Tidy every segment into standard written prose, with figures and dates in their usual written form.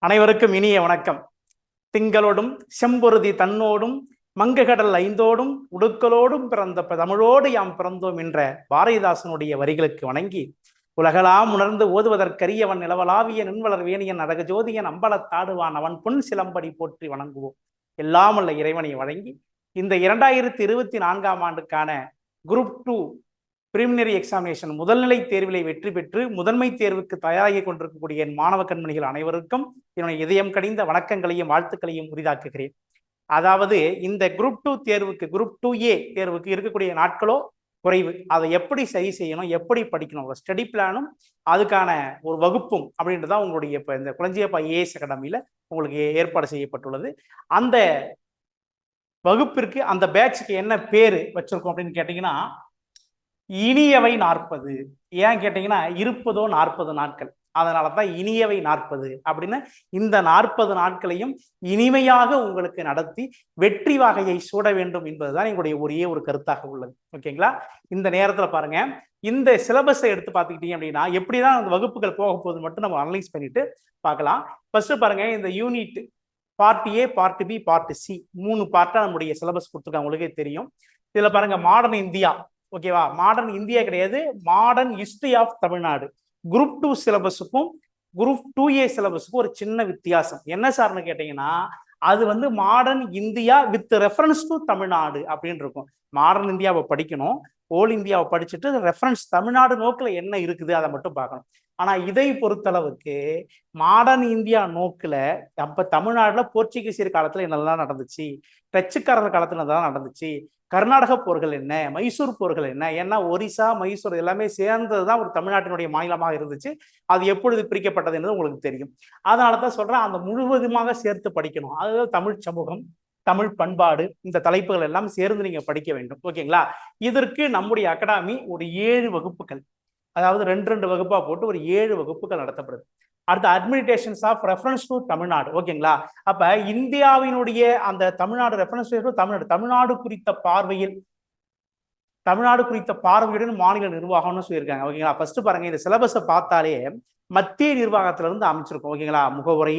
அனைவருக்கும் இனிய வணக்கம். திங்களோடும் செம்பொருதி தன்னோடும் மங்குகடல் ஐந்தோடும் உடுக்களோடும் பிறந்த தமிழோடு யாம் பிறந்தோம் என்ற பாரதிதாசனுடைய வரிகளுக்கு வணங்கி உலகலாம் உணர்ந்து ஓதுவதற்கரியவன் நிலவலாவிய நின்வளர் வேணியன் அழகு ஜோதியன் அம்பலத்தாடுவான் அவன் பொன் சிலம்படி போற்றி வணங்குவோம். எல்லாமல்ல இறைவனை வழங்கி இந்த 2024ஆம் ஆண்டுக்கான குரூப் 2 பிரிமினரி எக்ஸாமினேஷன் முதல்நிலை தேர்விலை வெற்றி பெற்று முதன்மை தேர்வுக்கு தயாராகி கொண்டிருக்கக்கூடிய என் மாணவ கண்மணிகள் அனைவருக்கும் என்னுடைய இதயம் கடிந்த வணக்கங்களையும் வாழ்த்துக்களையும் உரிதாக்குகிறேன். அதாவது இந்த குரூப் 2 தேர்வுக்கு குரூப் 2A தேர்வுக்கு இருக்கக்கூடிய நாட்களோ குறைவு. அதை எப்படி சரி செய்யணும், எப்படி படிக்கணும், ஒரு ஸ்டடி பிளானும் அதுக்கான ஒரு வகுப்பும் அப்படின்றதான் உங்களுடைய இப்போ இந்த குளஞ்சியப்பா ஏஎஸ் அகாடமியில் உங்களுக்கு ஏற்பாடு செய்யப்பட்டுள்ளது. அந்த வகுப்பிற்கு அந்த பேட்சுக்கு என்ன பேர் வச்சிருக்கோம் அப்படின்னு கேட்டிங்கன்னா இனியவை 40. ஏன் கேட்டீங்கன்னா இருப்பதோ 40 நாட்கள், அதனால தான் இனியவை 40 அப்படின்னு இந்த 40 நாட்களையும் இனிமையாக உங்களுக்கு நடத்தி வெற்றி வாகையை சூட வேண்டும் என்பதுதான் எங்களுடைய ஒரே ஒரு கருத்தாக உள்ளது. ஓகேங்களா? இந்த நேரத்தில் பாருங்க, இந்த சிலபஸை எடுத்து பார்த்துக்கிட்டீங்க அப்படின்னா எப்படிதான் அந்த வகுப்புகள் போக போகுது மட்டும் நம்ம அனலைஸ் பண்ணிட்டு பார்க்கலாம். ஃபர்ஸ்ட் பாருங்க, இந்த unit part A, part B, part C 3 பார்ட்டா நம்முடைய சிலபஸ் கொடுத்துருக்காங்க, உங்களுக்கே தெரியும். இதுல பாருங்க, மாடர்ன் இந்தியா. ஓகேவா? மாடர்ன் இந்தியா கிடையாது, modern history of Tamil Nadu. Group 2 சிலபஸுக்கும் குரூப் 2A சிலபஸுக்கும் ஒரு சின்ன வித்தியாசம் என்ன சார்னு கேட்டீங்கன்னா, அது வந்து modern India with reference to Tamil Nadu அப்படின்னு இருக்கும். மாடர்ன் இந்தியாவை படிக்கணும், ஓல் இந்தியாவை படிச்சுட்டு ரெஃபரன்ஸ் தமிழ்நாடு நோக்கில் என்ன இருக்குது அதை மட்டும் பார்க்கணும். ஆனா இதை பொறுத்தளவுக்கு மாடர்ன் இந்தியா நோக்குல அப்ப தமிழ்நாடுல போர்ச்சுகீசியர் காலத்துல என்னெல்லாம் நடந்துச்சு, டச்சுக்காரர் காலத்துல என்னெல்லாம் நடந்துச்சு, கர்நாடக போர்கள் என்ன, மைசூர் போர்கள் என்ன, ஏன்னா ஒரிசா மைசூர் எல்லாமே சேர்ந்ததுதான் ஒரு தமிழ்நாட்டினுடைய மாநிலமாக இருந்துச்சு. அது எப்பொழுது பிரிக்கப்பட்டது என்பது உங்களுக்கு தெரியும். அதனாலதான் சொல்றேன், அந்த முழுவதுமாக சேர்த்து படிக்கணும். அதாவது தமிழ் சமூகம், தமிழ் பண்பாடு, இந்த தலைப்புகள் எல்லாம் சேர்ந்து நீங்க படிக்க வேண்டும். ஓகேங்களா? இதற்கு நம்முடைய அகாடமி ஒரு 7 வகுப்புகள், அதாவது 2 வகுப்பா போட்டு ஒரு 7 வகுப்புகள் நடத்தப்படுது. அடுத்த administrations of reference to Tamil Nadu. ஓகேங்களா? அப்ப இந்தியாவினுடைய அந்த தமிழ்நாடு ரெஃபரன்ஸ் டு தமிழ்நாடு, தமிழ்நாடு குறித்த பார்வையுடன் மாநில நிர்வாகம்னு சொல்லியிருக்காங்க. ஓகேங்களா? ஃபர்ஸ்ட் பாருங்க, இந்த சிலபஸை பார்த்தாலே மத்திய நிர்வாகத்துல இருந்து அமைச்சிருக்கோம். ஓகேங்களா? முகவுரை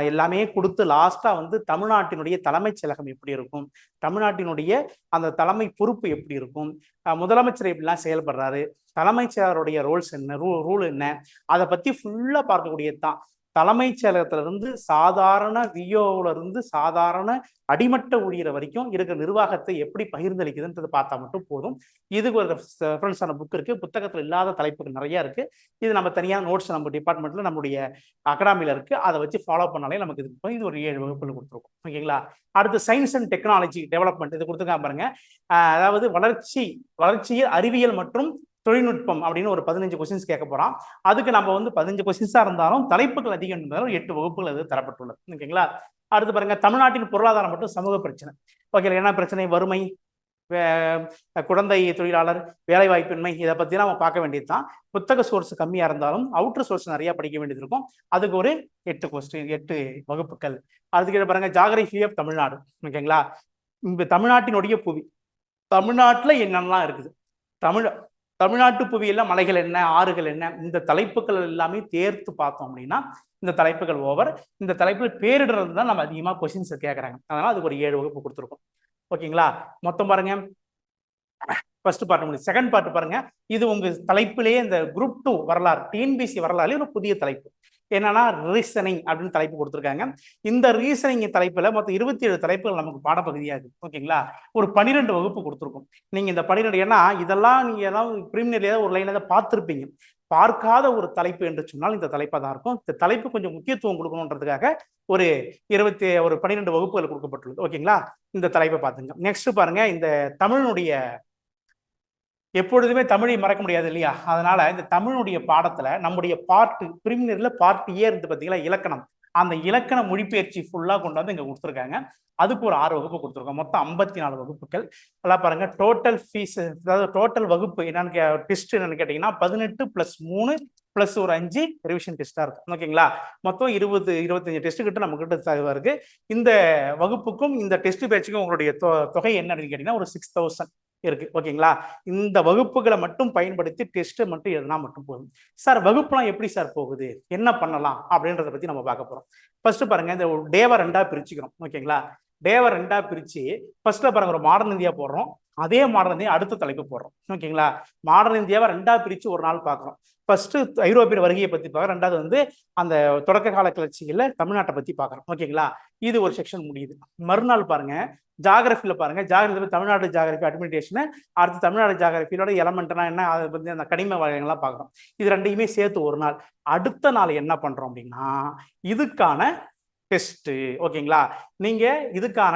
எல்லாமே கொடுத்து லாஸ்டா வந்து தமிழ்நாட்டினுடைய தலைமைச் செயலகம் எப்படி இருக்கும், தமிழ்நாட்டினுடைய அந்த தலைமை பொறுப்பு எப்படி இருக்கும், முதலமைச்சர் எப்படிலாம் செயல்படுறாரு, தலைமைச் செயலருடைய ரோல்ஸ் என்ன, ரூல் என்ன, அதை பத்தி ஃபுல்லா பார்க்கக்கூடியது தான். தலைமைச் செயலகத்திலிருந்து சாதாரண விஓல இருந்து சாதாரண அடிமட்ட ஊழியர் வரைக்கும் இருக்கிற நிர்வாகத்தை எப்படி பகிர்ந்தளிக்குதுன்றது பார்த்தா மட்டும் போதும். இதுக்கு ஒரு ரெஃபரன்ஸான புக் இருக்கு, புத்தகத்தில் இல்லாத தலைப்புகள் நிறைய இருக்கு. இது நம்ம தனியாக நோட்ஸ் நம்ம டிபார்ட்மெண்ட்ல நம்முடைய அகாடமியில இருக்கு, அதை வச்சு ஃபாலோ பண்ணாலே நமக்கு இது ஒரு 7 வகுப்புகள் கொடுத்துருக்கோம். ஓகேங்களா? அடுத்து சயின்ஸ் அண்ட் டெக்னாலஜி டெவலப்மெண்ட் இது கொடுத்துருக்காங்க பாருங்க. அதாவது வளர்ச்சியில் அறிவியல் மற்றும் தொழில்நுட்பம் அப்படின்னு ஒரு 15 கொஸ்டின்ஸ் கேட்க போறான். அதுக்கு நம்ம வந்து 15 கொஸ்டின்ஸா இருந்தாலும் தலைப்புகள் அதிகம் இருந்தாலும் 8 வகுப்புகள் அது தரப்பட்டுள்ளது. ஓகேங்களா? அடுத்து பாருங்க, தமிழ்நாட்டின் பொருளாதாரம் மற்றும் சமூக பிரச்சனை. ஓகே, என்ன பிரச்சனை, வறுமை, குழந்தை தொழிலாளர், வேலை வாய்ப்பின்மை, இதை பத்தி நம்ம பார்க்க வேண்டியது தான். புத்தக சோர்ஸ் கம்மியா இருந்தாலும் அவுட்டர் சோர்ஸ் நிறைய படிக்க வேண்டியது இருக்கும். அதுக்கு ஒரு 8 வகுப்புகள். அதுக்கு பாருங்க, ஜாகிரபி ஆஃப் தமிழ்நாடு. ஓகேங்களா? இந்த தமிழ்நாட்டினுடைய புவி, தமிழ்நாட்டுல என்னென்னலாம் இருக்குது, தமிழ்நாட்டு புவியில மலைகள் என்ன, ஆறுகள் என்ன, இந்த தலைப்புகள் எல்லாமே தேர்த்து பார்த்தோம் அப்படின்னா இந்த தலைப்புகள் ஓவர். இந்த தலைப்புகள் பேரிடுறது தான் நம்ம அதிகமா கொஸ்டின்ஸ் கேட்கறாங்க. அதனால அதுக்கு ஒரு 7 வகுப்பு கொடுத்துருக்கோம். ஓகேங்களா? மொத்தம் பாருங்க, ஃபர்ஸ்ட் பார்ட் முடியும். செகண்ட் பார்ட் பாருங்க, இது உங்க தலைப்பிலேயே இந்த குரூப் 2 வரலாறு, டிஎன்பிசி வரலாறு ஒரு புதிய தலைப்பு என்னன்னா ரீசனிங் அப்படின்னு தலைப்பு கொடுத்துருக்காங்க. இந்த ரீசனிங் தலைப்புல மொத்தம் 27 தலைப்புகள் நமக்கு பாடப்பகுதியாகுது. ஓகேங்களா? ஒரு 12 வகுப்பு கொடுத்துருக்கோம். நீங்க இந்த 12, ஏன்னா இதெல்லாம் நீங்க ஏதாவது பிரிமினரி ஒரு லைன் ஏதாவது பார்த்துருப்பீங்க, பார்க்காத ஒரு தலைப்பு என்று சொன்னால் இந்த தலைப்பாக தான் இருக்கும். இந்த தலைப்பு கொஞ்சம் முக்கியத்துவம் கொடுக்கணுன்றதுக்காக ஒரு 12 வகுப்புகள் கொடுக்கப்பட்டுள்ளது. ஓகேங்களா? இந்த தலைப்பை பார்த்துங்க. நெக்ஸ்ட் பாருங்க, இந்த தமிழனுடைய எப்பொழுதுமே தமிழை மறக்க முடியாது இல்லையா? அதனால இந்த தமிழுடைய பாடத்துல நம்முடைய பார்ட் பிரிமினரில பார்ட் ஏ இருந்து பார்த்தீங்களா, இலக்கணம், அந்த இலக்கண மொழிபெயர்ச்சி ஃபுல்லா கொண்டு வந்து இங்க கொடுத்துருக்காங்க. அதுக்கு ஒரு 6 வகுப்பு கொடுத்துருக்கோம். மொத்தம் 54 வகுப்புகள். எல்லாம் பாருங்க, டோட்டல் ஃபீஸ், அதாவது டோட்டல் வகுப்பு என்னன்னு டெஸ்ட் என்னன்னு கேட்டீங்கன்னா 18 + 3 + ஒரு 5 ரிவிஷன் டெஸ்டா இருக்கும். ஓகேங்களா? மொத்தம் 25 டெஸ்ட் கிட்ட நம்ம கிட்ட இருக்கு. இந்த வகுப்புக்கும் இந்த டெஸ்ட் பேட்சுக்கும் உங்களுடைய தொகை என்ன அப்படின்னு கேட்டீங்கன்னா ஒரு 6000. இருக்கு. ஓகேங்களா? இந்த வகுப்புகளை மட்டும் பயன்படுத்தி டெஸ்ட் மட்டும் எழுதினா மட்டும் போதும். சார் வகுப்புலாம் எப்படி சார் போகுது, என்ன பண்ணலாம் அப்படின்றத பத்தி நம்ம பார்க்க போறோம். ஃபர்ஸ்ட் பாருங்க, இந்த டேவை 2ஆ பிரிச்சுக்கிறோம். ஓகேங்களா? டேவை 2ஆ பிரிச்சு ஃபர்ஸ்ட்ல பாருங்க ஒரு மாடர்ன் இந்தியா போடுறோம். அதே மாடர்ன் இந்தியா அடுத்த தலைப்பு போடுறோம். ஓகேங்களா? மாடர்ன் இந்தியாவை 2ஆ பிரிச்சு ஒரு நாள் பார்க்குறோம். ஃபர்ஸ்ட் ஐரோப்பிய வருகையை பத்தி பார்க்குறோம். ரெண்டாவது வந்து அந்த தொடக்க கால கிளர்ச்சிகள்ல தமிழ்நாட்டை பத்தி பார்க்குறோம். ஓகேங்களா? இது ஒரு செக்ஷன் முடியுது. மறுநாள் பாருங்க ஜாகிரபியில பாருங்க, ஜாகிரபி தமிழ்நாடு ஜாகிரபி அட்மினிஸ்ட்ரேஷன், அடுத்து தமிழ்நாடு ஜாகிரபியோட எலமெண்ட்னா என்ன, அதை பத்தி அந்த கனிம வகைகள்லாம் பார்க்குறோம். இது ரெண்டையுமே சேர்த்து ஒரு நாள். அடுத்த நாள் என்ன பண்றோம் அப்படின்னா இதுக்கான டெஸ்ட். ஓகேங்களா? நீங்க இதுக்கான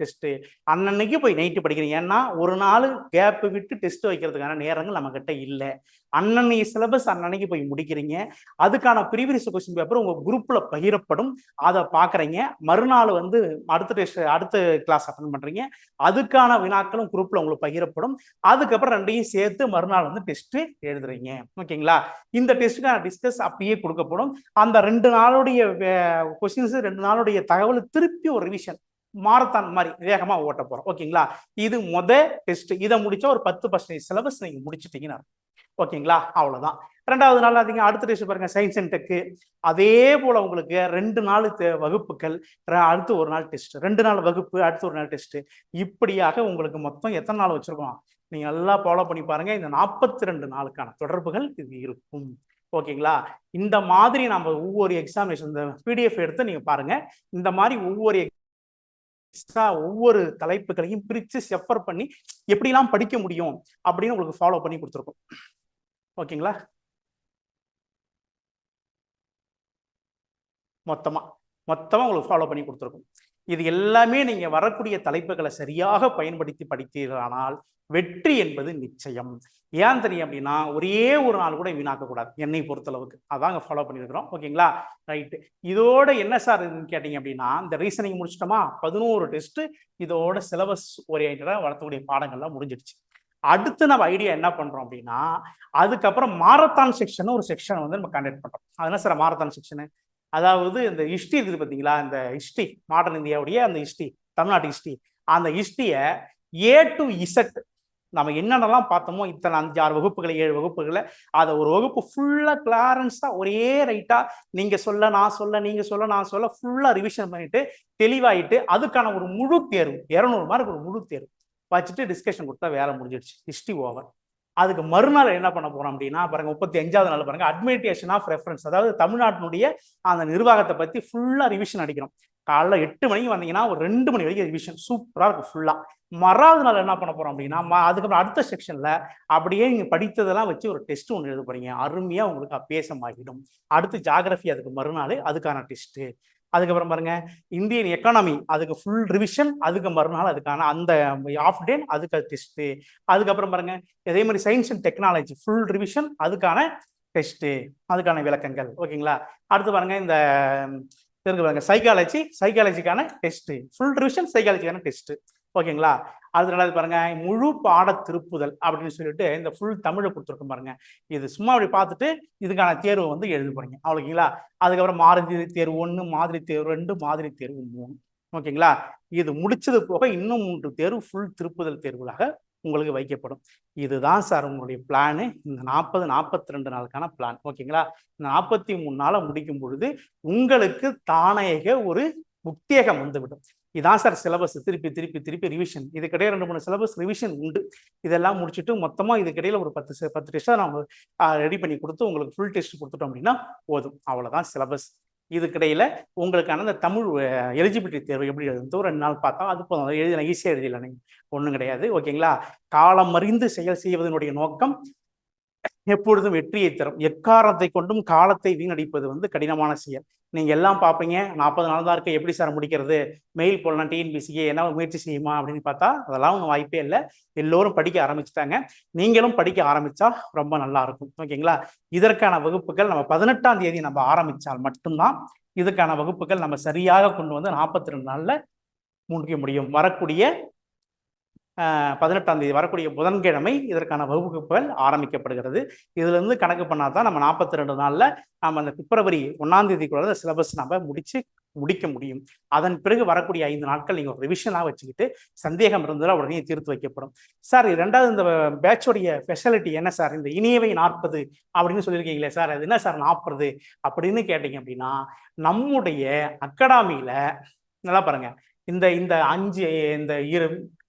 டெஸ்ட் அன்னன்னைக்கு போய் நைட்டு படிக்கிறீங்க. ஏன்னா ஒரு நாள் கேப் விட்டு டெஸ்ட் வைக்கிறதுக்கான நேரங்கள் நம்ம கிட்ட இல்லை. அன்னன்னைக்கு சிலபஸ் அன்னன்னைக்கு போய் முடிக்கிறீங்க. அதுக்கான ப்ரீவியஸ் கொஸ்டின் பேப்பர் உங்க குரூப்ல பகிரப்படும், அதை பாக்குறீங்க. மறுநாள் வந்து அடுத்த டெஸ்ட் அடுத்த கிளாஸ் அட்டன் பண்றீங்க. அதுக்கான வினாக்களும் குரூப்ல உங்களுக்கு பகிரப்படும். அதுக்கப்புறம் ரெண்டையும் சேர்த்து மறுநாள் வந்து டெஸ்ட் எழுதுறீங்க. ஓகேங்களா? இந்த டெஸ்ட்டுக்கான டிஸ்கஸ் அப்பயே கொடுக்கப்படும். அந்த 2 நாளுடைய கொஸ்டின்ஸ் 2 நாளுடைய தகவல் திருப்பி ஒரு ரிவிஷன் மாரத்தான் மாதிரி வேகமா ஓட்ட போறோம். ஓகேங்களா? இது டெஸ்ட். இதை முடிச்சா ஒரு 10% சிலபஸ் நீங்க முடிச்சிட்டீங்கன்னா. ஓகேங்களா? அவ்வளவுதான். 2வது நாள் அதிக அடுத்த டெஸ்ட் பாருங்க, சயின்ஸ் அண்ட் டெக். அதே போல உங்களுக்கு 2 நாள் வகுப்புகள், அடுத்து ஒரு நாள் டெஸ்ட், 2 நாள் வகுப்பு, அடுத்து ஒரு நாள் டெஸ்ட். இப்படியாக உங்களுக்கு மொத்தம் எத்தனை நாள் வச்சிருக்கோம் நீங்க நல்லா ஃபாலோ பண்ணி பாருங்க. இந்த 42 நாளுக்கான தொடர்புகள் இது இருக்கும். ஓகேங்களா? இந்த மாதிரி நம்ம ஒவ்வொரு எக்ஸாமினேஷன் இந்த பிடிஎஃப் எடுத்து நீங்க பாருங்க. இந்த மாதிரி ஒவ்வொரு தலைப்புகளையும் பிரிச்சு செப்பர் பண்ணி எப்படிலாம் படிக்க முடியும் அப்படின்னு உங்களுக்கு ஃபாலோ பண்ணி கொடுத்துருக்கோம். ஓகேங்களா? மொத்தமா உங்களுக்கு ஃபாலோ பண்ணி கொடுத்துருக்கோம். இது எல்லாமே நீங்க வரக்கூடிய தலைப்புகளை சரியாக பயன்படுத்தி படித்தீர்களானால் வெற்றி என்பது நிச்சயம். ஏன் தெரியும் அப்படின்னா ஒரே ஒரு நாள் கூட வீணாக்க கூடாது என்னை பொறுத்தளவுக்கு. அதாங்க ஃபாலோ பண்ணியிருக்கிறோம். ஓகேங்களா? ரைட்டு. இதோட என்ன சார் கேட்டீங்க அப்படின்னா இந்த ரீசனிங் முடிச்சிட்டோமா, 11 டெஸ்ட் இதோட சிலபஸ் ஓரியன்டா வளர்த்தக்கூடிய பாடங்கள்லாம் முடிஞ்சிடுச்சு. அடுத்து நம்ம ஐடியா என்ன பண்றோம் அப்படின்னா அதுக்கப்புறம் மாரத்தான் செக்ஷன் ஒரு செக்ஷன் வந்து நம்ம கண்டக்ட் பண்றோம். அதனால சார் மாரத்தான் செக்ஷனு, அதாவது இந்த ஹிஸ்ட்ரி இருக்குது பார்த்தீங்களா, இந்த ஹிஸ்ட்ரி மாடர்ன் இந்தியாவுடைய அந்த ஹிஸ்ட்ரி, தமிழ்நாட்டு ஹிஸ்ட்ரி, அந்த ஹிஸ்ட்ரியை A to Z நம்ம என்னென்னலாம் பார்த்தோமோ இத்தனை 5-6 வகுப்புகளை 7 வகுப்புகளை அதை ஒரு வகுப்பு ஃபுல்லா கிளாரன்ஸா ஒரே ரைட்டா நீங்க சொல்ல நான் சொல்ல நீங்க சொல்ல நான் சொல்ல ஃபுல்லா ரிவிஷன் பண்ணிட்டு தெளிவாயிட்டு அதுக்கான ஒரு முழு தேர்வு 200 மார்க் ஒரு முழு தேர்வு வச்சுட்டு டிஸ்கஷன் கொடுத்தா வேலை முடிஞ்சிடுச்சு. History over. அதுக்கு மறுநாள் என்ன பண்ண போறோம் அப்படின்னா பாருங்க 35வது நாள் பாருங்க அட்மினிஸ்ட்ரேஷன் ஆஃப் ரெஃபரன்ஸ், அதாவது தமிழ்நாட்டினுடைய அந்த நிர்வாகத்தை பத்தி ஃபுல்லா ரிவிஷன் அடிக்கிறோம். காலைல 8 மணிக்கு வந்தீங்கன்னா ஒரு 2 மணி வரைக்கும் ரிவிஷன் சூப்பரா இருக்கும் ஃபுல்லா. மறாவது நாள் என்ன பண்ண போறோம் அப்படின்னா அதுக்கப்புறம் அடுத்த செக்ஷன்ல அப்படியே நீங்க படித்ததெல்லாம் வச்சு ஒரு டெஸ்ட் ஒன்று எழுத போறீங்க. அருமையா உங்களுக்கு அபேசமாகிடும். அடுத்து ஜாகிரபி அதுக்கு மறுநாள் அதுக்கான டெஸ்ட். அதுக்கப்புறம் பாருங்க இந்தியன் எக்கானமி அதுக்கு ஃபுல் ரிவிஷன், அதுக்கு மறுநாள் அதுக்கான அந்த ஆஃப் டே அதுக்கு டெஸ்ட். அதுக்கப்புறம் பாருங்க அதே மாதிரி science and technology full revision அதுக்கான டெஸ்ட், அதுக்கான விளக்கங்கள். ஓகேங்களா? அடுத்து பாருங்க இந்த பாருங்க சைக்காலஜிக்கான டெஸ்ட், ஃபுல் ரிவிஷன் சைக்காலஜிக்கான டெஸ்ட். ஓகேங்களா? அதனால பாருங்க முழு பாட திருப்புதல் அப்படின்னு சொல்லிட்டு இந்த ஃபுல் தமிழை கொடுத்துருக்கோம் பாருங்க. இது சும்மா அப்படி பார்த்துட்டு இதுக்கான தேர்வு வந்து எழுத போறீங்க. ஓகேங்களா? அதுக்கப்புறம் மாதிரி தேர்வு 1, மாதிரி தேர்வு 2, மாதிரி தேர்வு 3. ஓகேங்களா? இது முடிச்சது போக இன்னும் 3 தேர்வு ஃபுல் திருப்புதல் தேர்வுகளாக உங்களுக்கு வைக்கப்படும். இதுதான் சார் உங்களுடைய பிளானு. இந்த 42 நாளுக்கான பிளான். ஓகேங்களா? இந்த 43 நாளை முடிக்கும் பொழுது உங்களுக்கு தானேக ஒரு உத்வேகம் வந்துவிடும். இதான் சார் சிலபஸ். திருப்பி ரிவிஷன். இதுக்கிடையே 2-3 சிலபஸ் ரிவிஷன் உண்டு. இதெல்லாம் முடிச்சுட்டு மொத்தமா இதுக்கிடையில ஒரு 10 டெஸ்ட்டை நம்ம ரெடி பண்ணி கொடுத்து உங்களுக்கு ஃபுல் டெஸ்ட் கொடுத்துட்டோம் அப்படின்னா போதும். அவ்வளவுதான் சிலபஸ். இதுக்கிடையில உங்களுக்கான அந்த தமிழ் எலிஜிபிலிட்டி தேர்வு எப்படி எழுதுறது 2 நாள் பார்த்தா அது போதும். எழுதின ஈஸியாக எழுதிடலாம், நீங்க ஒன்றும் கிடையாது. ஓகேங்களா? காலம் அறிந்து செயல் செய்வதனுடைய நோக்கம் எப்பொழுதும் வெற்றியை தரும். எக்காரணத்தை கொண்டும் காலத்தை வீணடிப்பது வந்து கடினமான செயல். நீங்க எல்லாம் பார்ப்பீங்க 40 நாள் தான் இருக்கு, எப்படி சார் முடிக்கிறது, மெயில் போடலாம் டிஎன்பிசிக்கு என்ன முயற்சி செய்யுமா அப்படின்னு பார்த்தா அதெல்லாம் ஒன்றும் வாய்ப்பே இல்லை. எல்லோரும் படிக்க ஆரம்பிச்சுட்டாங்க. நீங்களும் படிக்க ஆரம்பிச்சா ரொம்ப நல்லா இருக்கும். ஓகேங்களா? இதற்கான வகுப்புகள் நம்ம 18ஆம் தேதி நம்ம ஆரம்பிச்சால் மட்டும்தான் இதுக்கான வகுப்புகள் நம்ம சரியாக கொண்டு வந்து 42 நாள்ல முடிக்க முடியும். வரக்கூடிய 18ஆம் தேதி வரக்கூடிய புதன்கிழமை இதற்கான வகுப்புகள் ஆரம்பிக்கப்படுகிறது. இதுல இருந்து கணக்கு பண்ணாதான் நம்ம 42 நாள்ல நம்ம அந்த பிப்ரவரி 1ஆம் தேதிக்குள்ள சிலபஸ் நம்ம முடிச்சு முடிக்க முடியும். அதன் பிறகு வரக்கூடிய 5 நாட்கள் நீங்க ஒரு ரிவிஷனாக வச்சுக்கிட்டு சந்தேகம் இருந்தால் உடனே தீர்த்து வைக்கப்படும். சார், ரெண்டாவது இந்த பேட்சோடைய ஸ்பெஷாலிட்டி என்ன சார்? இந்த இனியவை 40 அப்படின்னு சொல்லியிருக்கீங்களே சார், அது என்ன சார் 40 அப்படின்னு கேட்டீங்க அப்படின்னா, நம்முடைய அகாடமியில நல்லா பாருங்க, இந்த இந்த 5 இந்த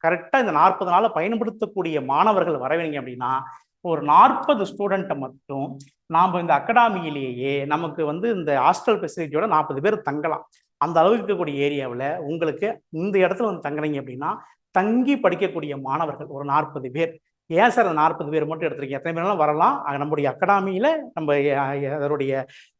கரெக்டா இந்த 40 நாளை பயன்படுத்தக்கூடிய மாணவர்கள் வரவேங்க அப்படின்னா, ஒரு 40 ஸ்டூடெண்ட்டை மட்டும் நாம் இந்த அகாடமியிலேயே நமக்கு வந்து இந்த ஹாஸ்டல் ஃபெசிலிட்டியோட 40 பேர் தங்கலாம். அந்த அளவுக்கு இருக்கக்கூடிய ஏரியாவில் உங்களுக்கு இந்த இடத்துல வந்து தங்குறீங்க அப்படின்னா, தங்கி படிக்கக்கூடிய மாணவர்கள் ஒரு 40 பேர். ஏன் சார் அந்த 40 பேர் மட்டும் எடுத்துருக்கீங்க? எத்தனை பேர்லாம் வரலாம். நம்முடைய அகாடமியில் நம்ம அதனுடைய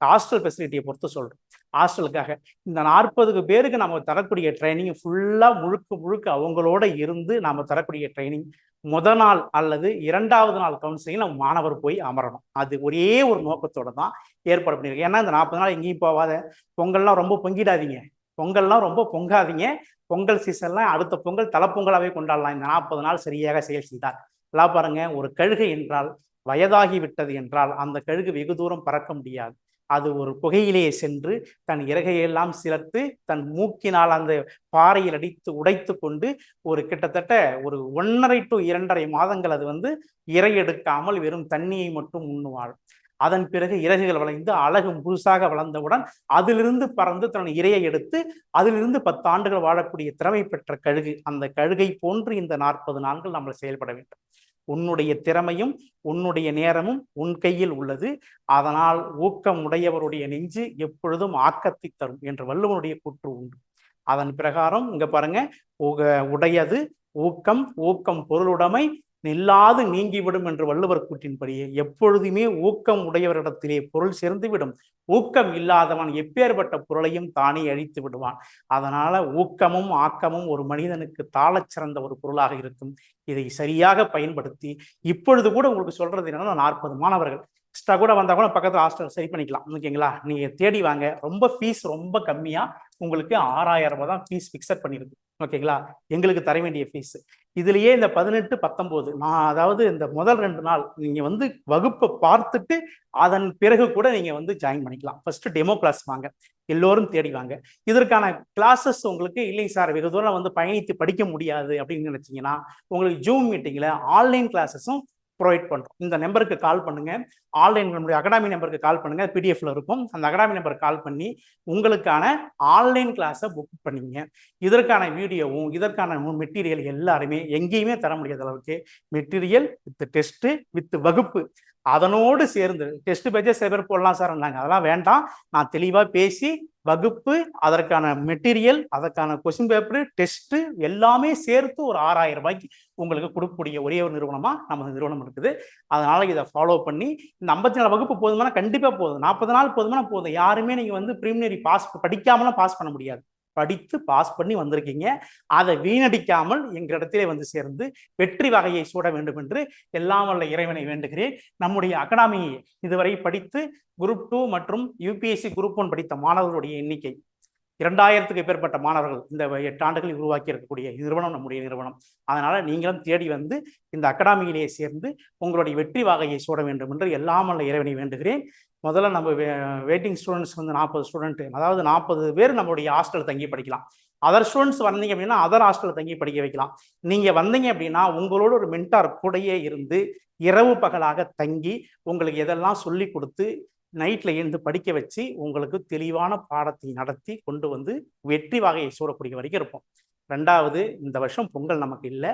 ஹாஸ்டல் ஃபெசிலிட்டியை பொறுத்து சொல்கிறோம். ஹாஸ்டலுக்காக இந்த 40 பேருக்கு நம்ம தரக்கூடிய ட்ரைனிங் ஃபுல்லாக முழுக்க அவங்களோட இருந்து நாம் தரக்கூடிய ட்ரைனிங் முதல் நாள் அல்லது 2வது நாள் கவுன்சிலிங் நம்ம மாணவர் போய் அமரணும். அது ஒரே ஒரு நோக்கத்தோட தான் ஏற்பாடு பண்ணியிருக்கு. ஏன்னா இந்த 40 நாள் எங்கேயும் போகாத, பொங்கல்லாம் ரொம்ப பொங்கிடாதீங்க, பொங்கல்லாம் ரொம்ப பொங்காதீங்க. பொங்கல் சீசன்லாம் அடுத்த பொங்கல் தலைப்பொங்கலாகவே கொண்டாடலாம். இந்த 40 நாள் சரியாக செயல் செய்தார். எல்லாம் பாருங்க, ஒரு கழுகு என்றால் வயதாகி விட்டது என்றால் அந்த கழுகு வெகு தூரம் பறக்க முடியாது. அது ஒரு குகையிலேயே சென்று தன் இறகையெல்லாம் சிலர்த்து தன் மூக்கினால் அந்த பாறையில் அடித்து உடைத்து கொண்டு ஒரு கிட்டத்தட்ட ஒரு 1.5 to 2.5 மாதங்கள் அது வந்து இறை எடுக்காமல் வெறும் தண்ணியை மட்டும் உண்ணுவாள். அதன் பிறகு இறகுகள் வளைந்து அழகு முழுசாக வளர்ந்தவுடன் அதிலிருந்து பறந்து தன் இரையை எடுத்து அதிலிருந்து 10 ஆண்டுகள் வாழக்கூடிய திறமை பெற்ற கழுகு. அந்த கழுகை போன்று இந்த 40 நாட்கள் நம்ம செயல்பட வேண்டும். உன்னுடைய திறமையும் உன்னுடைய நேரமும் உன் கையில் உள்ளது. அதனால் ஊக்கம் உடையவருடைய நெஞ்சு எப்பொழுதும் ஆக்கத்தை தரும் என்று வள்ளுவனுடைய கூற்று உண்டு. அதன் பிரகாரம் இங்க பாருங்க, உடையது ஊக்கம், ஊக்கம் பொருளுடைமை, நில்லாது நீங்கிவிடும் என்று வள்ளுவர் கூற்றின்படியே எப்பொழுதுமே ஊக்கம் உடையவரிடத்திலே பொருள் சேர்ந்துவிடும். ஊக்கம் இல்லாதவன் எப்பேற்பட்ட பொருளையும் தானே அழித்து விடுவான். அதனால ஊக்கமும் ஆக்கமும் ஒரு மனிதனுக்கு தாளச் சிறந்த ஒரு பொருளாக இருக்கும். இதை சரியாக பயன்படுத்தி இப்பொழுது கூட உங்களுக்கு சொல்றது என்னன்னா, 40 மாணவர்கள் எக்ஸ்ட்ரா கூட வந்தா கூட பக்கத்துல ஹாஸ்டல் சரி பண்ணிக்கலாம். ஓகேங்களா? நீங்க தேடி வாங்க. ரொம்ப ஃபீஸ் ரொம்ப கம்மியா உங்களுக்கு 6000 ரூபாய் தான் ஃபீஸ் ஃபிக்ஸட் பண்ணிருக்கு. ஓகேங்களா? எங்களுக்கு தர வேண்டிய ஃபீஸ். இதுலயே இந்த 18, 19 நான் அதாவது இந்த முதல் 2 நாள் நீங்க வந்து வகுப்பை பார்த்துட்டு அதன் பிறகு கூட நீங்க வந்து ஜாயின் பண்ணிக்கலாம். ஃபர்ஸ்ட் டெமோ கிளாஸ் வாங்க, எல்லோரும் தேடி வாங்க. இதற்கான கிளாஸஸ் உங்களுக்கு இல்லைங்க சார், வெகு தூரம் வந்து பயணித்து படிக்க முடியாது அப்படின்னு நினைச்சீங்கன்னா, உங்களுக்கு ஜூம் மீட்டிங்ல ஆன்லைன் கிளாஸஸும் ப்ரொவைட் பண்றோம். இந்த நம்பருக்கு கால் பண்ணுங்க. ஆன்லைன் நம்முடைய அகாடமி நம்பருக்கு கால் பண்ணுங்க. பிடிஎஃப்ல இருக்கும். அந்த அகாடமி நம்பருக்கு கால் பண்ணி உங்களுக்கான ஆன்லைன் கிளாஸை புக் பண்ணிங்க. இதற்கான வீடியோவும் இதற்கான மெட்டீரியல் எல்லாருமே எங்கேயுமே தர முடியாத அளவுக்கு மெட்டீரியல் வித் டெஸ்ட் வித் வகுப்பு அதனோடு சேர்ந்து டெஸ்ட் பேஜே சில பேர் போடலாம் சார், அதெல்லாம் வேண்டாம். நான் தெளிவா பேசி வகுப்பு, அதற்கான மெட்டீரியல், அதற்கான கொஸ்டின் பேப்பர், டெஸ்ட் எல்லாமே சேர்த்து ஒரு 6000 ரூபாய்க்கு உங்களுக்கு கொடுக்கக்கூடிய ஒரே ஒரு நிறுவனமா நம்ம நிறுவனம் இருக்குது. அதனால இதை ஃபாலோ பண்ணி இந்த 54 வகுப்பு போதுமானா கண்டிப்பா போதும். 40 நாள் போதுமானா போதும். யாருமே நீங்க வந்து ப்ரீமினரி பாஸ் படிக்காமலாம் பாஸ் பண்ண முடியாது. படித்து பாஸ் பண்ணி வந்திருக்கீங்க. அதை வீணடிக்காமல் எங்களிடத்திலே வந்து சேர்ந்து வெற்றி வகையை சூட வேண்டும் என்று எல்லாம் வல்ல இறைவனை வேண்டுகிறேன். நம்முடைய அகாடமியை இதுவரை படித்து குரூப் 2 மற்றும் யூபிஎஸ்சி குரூப் 1 படித்த மாணவர்களுடைய எண்ணிக்கை 2000க்கு மேற்பட்ட மாணவர்கள் இந்த 8 ஆண்டுகளில் உருவாக்கி இருக்கக்கூடிய நிறுவனம் நம்முடைய நிறுவனம். அதனால நீங்களும் தேடி வந்து இந்த அகாடமியிலேயே சேர்ந்து உங்களுடைய வெற்றி வாகையை சூட வேண்டும் என்று எல்லாம் வல்ல இறைவனை வேண்டுகிறேன். முதல்ல நம்ம வெயிட்டிங் ஸ்டூடெண்ட்ஸ் வந்து 40 ஸ்டூடெண்ட், அதாவது 40 பேர் நம்மளுடைய ஹாஸ்டல் தங்கி படிக்கலாம். அதர் ஸ்டூடெண்ட்ஸ் வந்தீங்க அப்படின்னா அதர் ஹாஸ்டல் தங்கி படிக்க வைக்கலாம். நீங்க வந்தீங்க அப்படின்னா உங்களோட ஒரு மென்டார் கூடயே இருந்து இரவு பகலாக தங்கி உங்களுக்கு எதெல்லாம் சொல்லி கொடுத்து நைட்ல எழுந்து படிக்க வச்சு உங்களுக்கு தெளிவான பாடத்தை நடத்தி கொண்டு வந்து வெற்றி வகையை சூடக்கூடிய வரைக்கும் இருப்போம். 2வது, இந்த வருஷம் பொங்கல் நமக்கு இல்லை.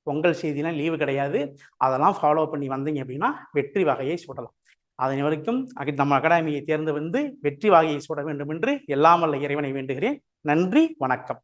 பொங்கல் செய்திலாம் லீவு கிடையாது. அதெல்லாம் ஃபாலோ பண்ணி வந்தீங்க அப்படின்னா வெற்றி வகையை சூடலாம். அதன் வரைக்கும் நம்ம அகாடமியை தேர்ந்து வந்து வெற்றி வாகையை சூட வேண்டும் என்று எல்லாம் வல்ல இறைவனை வேண்டுகிறேன். நன்றி, வணக்கம்.